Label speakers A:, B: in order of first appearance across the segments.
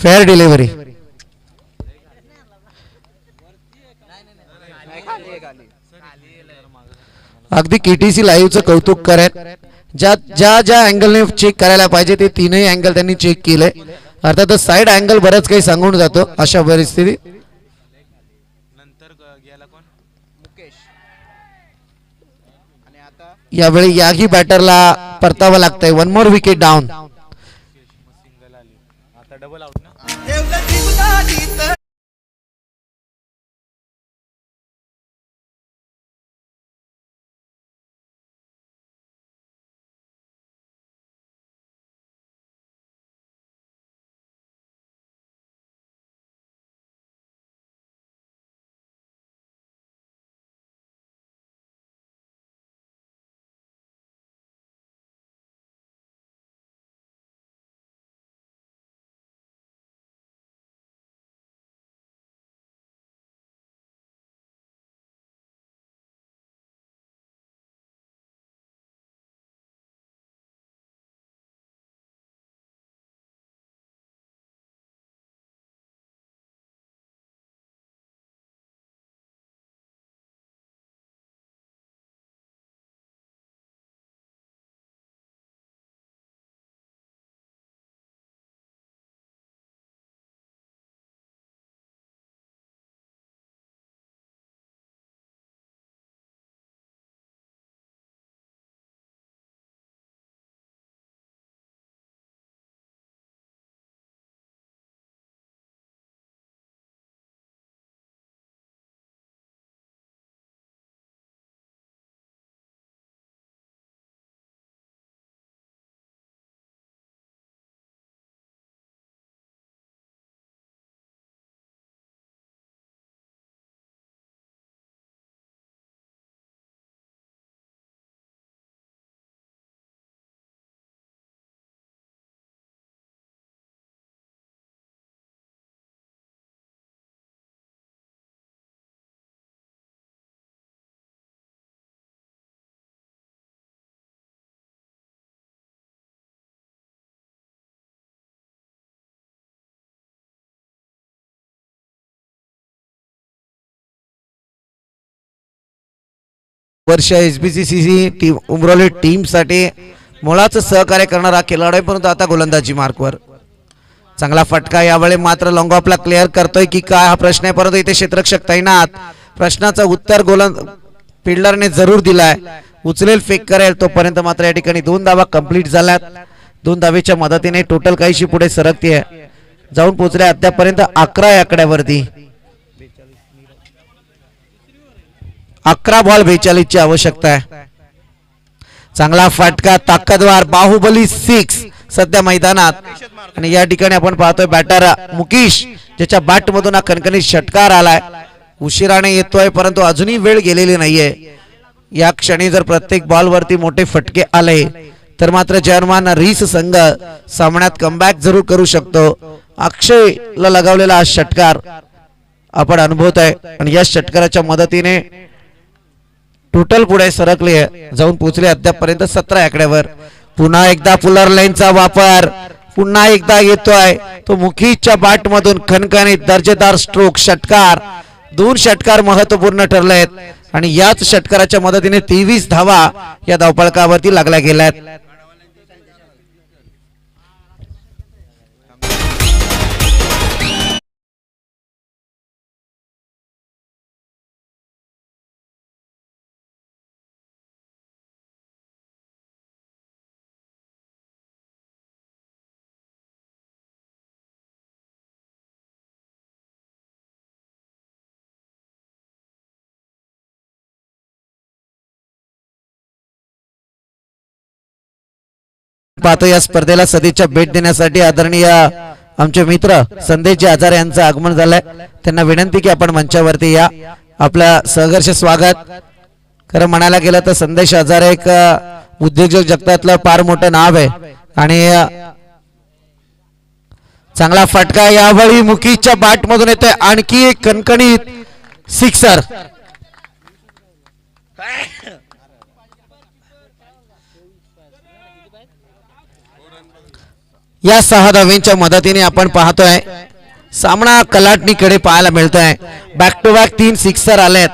A: Fair delivery. अगदी KTC लाईव्हचं कौतुक करेल. ज्या ज्या ज्या अँगलने चेक करायला पाहिजे ते तीनही अँगल त्यांनी चेक केले. अर्थातच साइड अँगल बरंच काही सांगून जातो अशा परिस्थिती. यावेळी याही बॅटरला परतावं लागतंय. One more wicket down. वर्ष SBCCC टीम उमरोली टीम साठी मुळाच सहकार्य करणारा खेळाडू आहे, परंतु आता गोलंदाजी मार्कवर चांगला फटका. यावेळी मात्र लॉंग ऑफला क्लिअर करतोय की काय हा प्रश्न आहे, परंतु इथे क्षेत्ररक्षक तैनात. प्रश्नाचं उत्तर फिल्डरने जरूर दिलाय. उचलेल फेक करेल तोपर्यंत मात्र या ठिकाणी 2 धावा कंप्लीट झाल्यात. 2 धावेच्या मदतीने टोटल काहीशी पुढे सरकते जाऊन पोहोचले अद्यापर्यंत 11 आकड्यावरती. 11 बॉल 42 ची आवश्यकता आहे. चांगला फटका ताकदवार बाहुबली 6 सध्या मैदानात. आणि या ठिकाणी आपण पाहतोय बॅटर मुकेश ज्याच्या बॅट मधून हा कणकणीत षटकार आलाय. उशिराने येतोय परंतु अजूनही वेळ गेलेली नाहीये. या क्षणी जर प्रत्येक बॉल वरती मोठे फटके आले तर मात्र जर्मन रीस संघ सामन्यात कमबॅक जरूर करू शकतो. अक्षयला लगावलेला हा षटकार आपण अनुभवतोय आणि या षटकाराच्या मदतीने टोटल पुढे सरकले जाऊन पोहोचले अद्यापर्यंत 17 आकड्यावर. पुन्हा एकदा पुलर लाईनचा वापर पुन्हा एकदा येतोय तो मुखीच्या बॅट मधून खणखणीत दर्जेदार स्ट्रोक षटकार. 2 षटकार महत्वपूर्ण ठरलेत आणि याच षटकाराच्या मदतीने 23 धावा या धावफलकावरती लागल्या गेल्यात. पाहतो या स्पर्धेला सदिच्छा भेट देण्यासाठी आदरणीय आमचे मित्र संदेश आजारे यांचं आगमन झालंय. त्यांना विनंती की आपण मंचावरती या. आपलं सहर्ष स्वागत. खरं म्हणायला गेलं तर संदेश आजारे एक उद्योजक जगतातलं फार मोठं नाव आहे आणि चांगला फटका यावेळी मुकीच्या बॅट मधून येतोय. आणखी एक कणकणीत सिक्सर. या 6 धावांच्या मदतीने आपण पाहतोय सामना कलाटणीकडे पाहायला मिळतोय. बॅक टू बॅक 3 सिक्सर आलेत.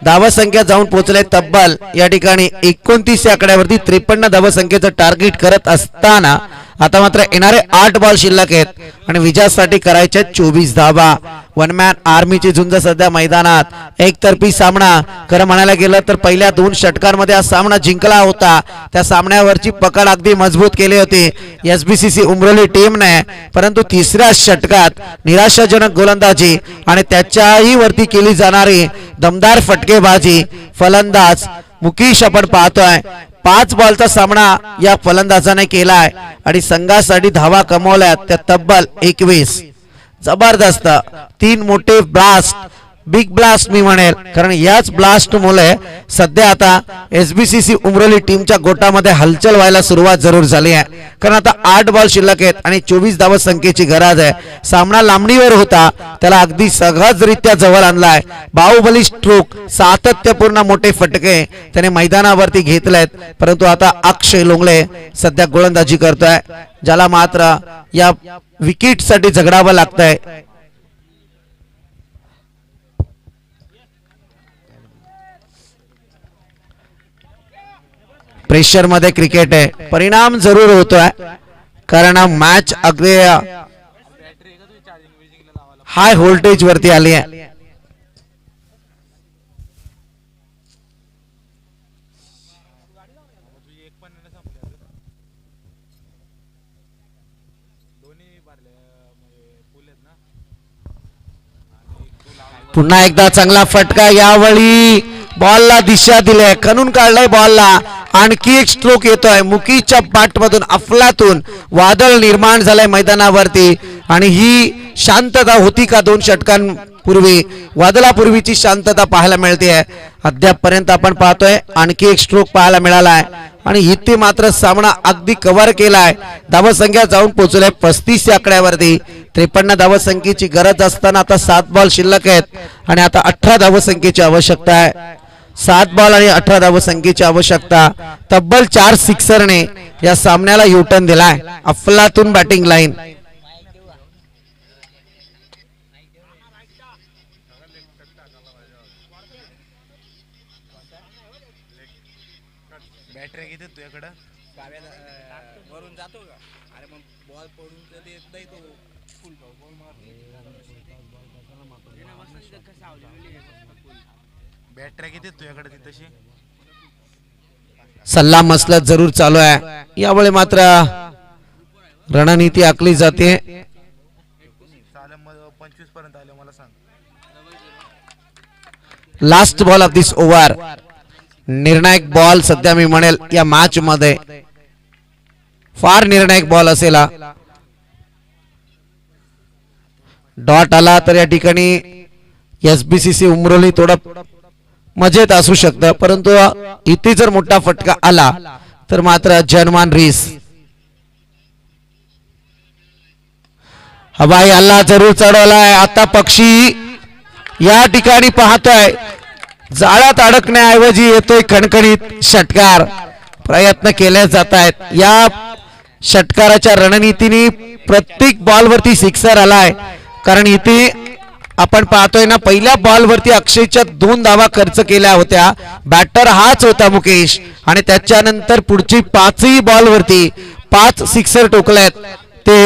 A: धावा संख्या जाऊन पोहोचले तब्बल या ठिकाणी 29 या आकड्यावरती 53 धावा संख्येचं टार्गेट करत असताना आता मात्र येणारे 8 बॉल शिल्लक आहेत आणि विजयासाठी करायचे 24 धावा. वन मॅन आर्मीची झुंज सध्या मैदानात. एकतर्फी सामना खरं म्हणायला गेलं तर पहिल्या 2 षटकांमध्ये हा सामना जिंकला होता. त्या सामन्यावरची पकड अगदी मजबूत केली होती SBCC उमरोली टीमने, परंतु तिसऱ्या षटकात निराशाजनक गोलंदाजी आणि त्याच्याही वरती केली जाणारी दमदार फटकेबाजी फलंदाज मुकेश आपण पाहतोय. 5 बॉलचा सामना या फलंदाजाने केलाय आणि संघासाठी धावा कमवल्यात त्या तब्बल 21. जबरदस्त 3 मोठे ब्लास्ट, बिग ब्लास्ट मी म्हणेल, कारण याच ब्लास्ट मुळे सध्या आता SBCC उमरोली टीमच्या गोटामध्ये हलचल व्हायला सुरुवात जरूर झाली आहे. कारण आता 8 बॉल शिल्लक आहेत आणि 24 धावा संख्येची गरज आहे. सामना लांबणीवर होता, त्याला अगदी सहजरित्या जवळ आणलाय. बाहुबली स्ट्रोक, सातत्यपूर्ण मोठे फटके त्याने मैदानावरती घेतलेत, परंतु आता अक्षय लोंगले सध्या गोलंदाजी करतोय, ज्याला मात्र या विकेट साठी झगडावं लागतंय. प्रेशर मध्ये क्रिकेट आहे, परिणाम जरूर होतोय कारण मॅच अगदी हाय व्होल्टेज वरती आली आहे. पुन्हा एकदा चांगला फटका, यावेळी बॉलला दिशा दिली, खणून काढलाय बॉलला. आणखी एक स्ट्रोक येतोय मुकीच्या बॅटमधून. अफलातून वादळ निर्माण झालंय मैदानावरती आणि ही शांतता होती का 2 षटकांपूर्वी? वादळापूर्वीची शांतता पाहायला मिळते. अद्यापपर्यंत आपण पाहतोय आणखी एक स्ट्रोक पाहायला मिळालाय आणि इथे मात्र सामना अगदी कव्हर केलाय. धावा संख्या जाऊन पोहोचले 35 या आकड्यावरती. 53 धावा संख्येची गरज असताना आता 7 बॉल शिल्लक आहेत आणि आता 18 धावा संख्येची आवश्यकता आहे. 7 बॉल आणि 18 धावा संख्येची आवश्यकता. तब्बल 4 सिक्सरने या सामन्याला युटर्न दिलाय. अफलातून बॅटिंग लाईन. सल्ला मसलत जरूर चालू आहे. यावेळी मात्र रणनीती आखली जाते. Last ball of this over, निर्णायक बॉल सध्या मी म्हणेल या मॅच मध्ये. फार निर्णायक बॉल असेल. डॉट आला तर या ठिकाणी SBCC उमरोली थोडं मजेत असू शकतं, परंतु इथे जर मोठा फटका आला तर मात्र जनमान रिस. हवाई हल्ला जरूर चढवलाय. आता पक्षी या ठिकाणी पाहतोय जाळ्यात अडकण्याऐवजी येतोय खणखणीत षटकार. प्रयत्न केले जात आहेत. या षटकाराच्या रणनीतीने प्रत्येक बॉलवरती सिक्सर आलाय, कारण इथे आपण पाहतोय ना पहिल्या बॉलवरती अक्षयच्या 2 धावा खर्च केल्या होत्या. बॅटर हाच होता मुकेश आणि त्याच्यानंतर पुढची 5ही बॉलवरती 5 सिक्सर टोकलेत ते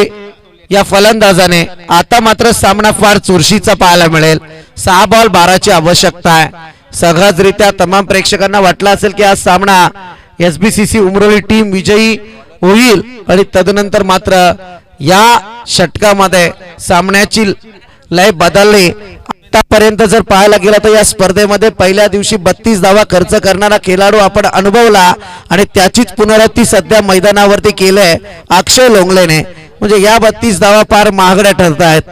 A: या फलंदाजाने. आता मात्र सामना फार चुरशीचा पाहायला मिळेल. 6 बॉल 12ची आवश्यकता आहे. सहजरित्या तमाम प्रेक्षकांना वाटलं असेल की हा सामना SBCC उमरोली टीम विजयी होईल आणि तदनंतर मात्र या षटकामध्ये सामन्याची लय बदलली. आतापर्यंत जर पाहायला गेला तर या स्पर्धेमध्ये पहिल्या दिवशी 32 धावा खर्च करणारा खेळाडू आपण अनुभवला आणि त्याचीच पुनरावृत्ती सध्या मैदानावरती केलंय अक्षय लोंगलेने. म्हणजे या 32 धावा फार महागड्या ठरत आहेत.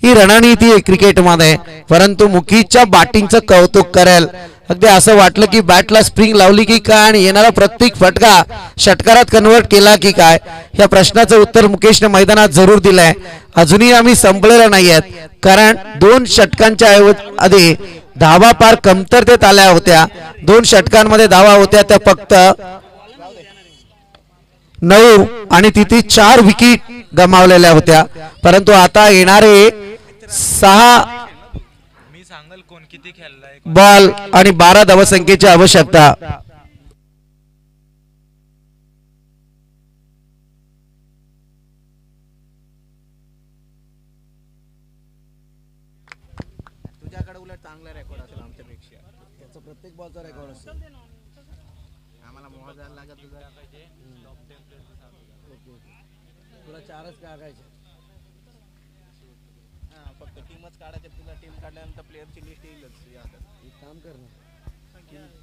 A: ही रणनीती आहे क्रिकेटमध्ये, परंतु मुकीच्या बॅटिंगचं कौतुक करेल. अगदी असं वाटलं की बॅटला स्प्रिंग लावली की काय आणि येणारा प्रत्येक फटका षटकारात कन्वर्ट केला की काय, या प्रश्नाचं उत्तर मुकेशने मैदानात जरूर दिलंय. अजूनही आम्ही संपलेलं नाहीयेत, कारण 2 षटकांच्या आधी धावा फार कमतरतेत आल्या होत्या. 2 षटकांमध्ये धावा होत्या त्या फक्त 9 आणि तिथे 4 विकेट गमावलेल्या होत्या, परंतु आता येणारे 6 बॉल आणि 12 धावसंख्येची आवश्यकता.
B: तुझ्याकडे उलट चांगला रेकॉर्ड असेल आमच्यापेक्षा. त्याचा प्रत्येक बॉलचा रेकॉर्ड असेल. आम्हाला मोह जायला लागत तुझा. तुला 4च काढायचे. हां, फक्त टीमच काढायचे. तुला टीम काढल्यानंतर प्लेअरची लिस्ट येईलच. एक काम कर ना,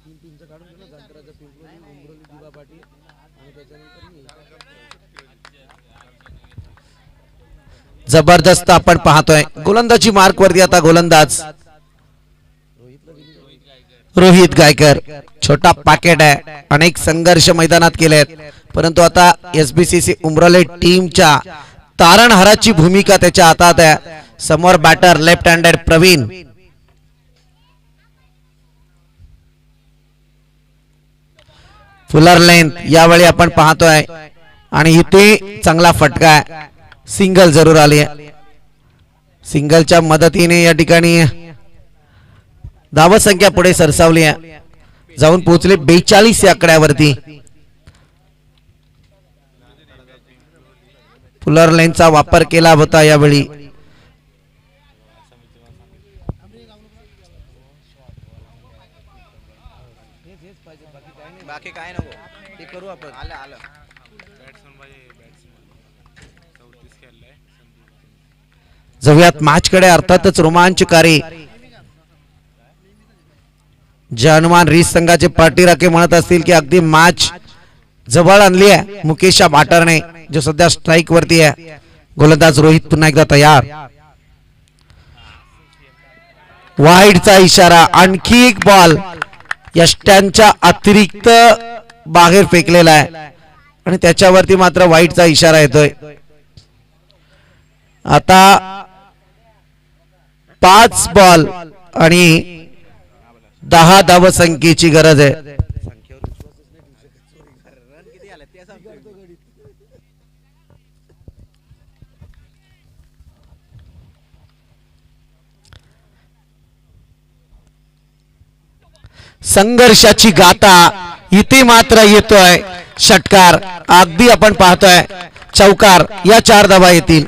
B: तीन टीमचं काढून घे ना. जांतराचं पिंपळी, उंबरोली, दिवा पाटील आणि त्याच्यानंतर मी.
A: जबरदस्त आपण पाहतोय गोलंदाजी मार्क वरती. आता गोलंदाज रोहित गायकर. छोटा पॅकेट आहे, अनेक संघर्ष मैदानात केलेत, परंतु आता SBCC उमरोली टीमच्या तारणहाराची भूमिका त्याच्या हातात आहे. समोर batter left handed Praveen. Fuller length यावेळी आपण पाहतोय आणि इथे चांगला फटका आहे. सिंगल जरूर आली आहे. सिंगलच्या मदतीने या ठिकाणी धावसंख्या पुढे सरसावली आहे, जाऊन पोहोचले 42 या आकड्यावरती. फुलर लेनचा वापर केला होता यावेळी.
B: बाकी काय नको, ते करू आपण. आलं आलं.
A: जाऊयात मॅच कडे. अर्थातच रोमांचकारी. जानमान रीस संघाचे पाठीराखे म्हणत असतील की अगदी मॅच जवळ आणली आहे मुकेश भाटारने, जो सध्या स्ट्राइक वरती आहे. गोलंदाज रोहित पुन्हा एकदा तयार. वाईडचा इशारा. आणखी एक बॉल यष्ट्यांच्या अतिरिक्त बाहेर फेकलेला आहे आणि त्याच्यावरती मात्र वाईडचा इशारा येतोय. आता 5 बॉल आणि 10 धावसंख्येची गरज आहे. संघर्षाची गाथा इथे मात्र येतोय. षटकार अगदी आपण पाहतोय. चौकार. या 4 धावा येतील.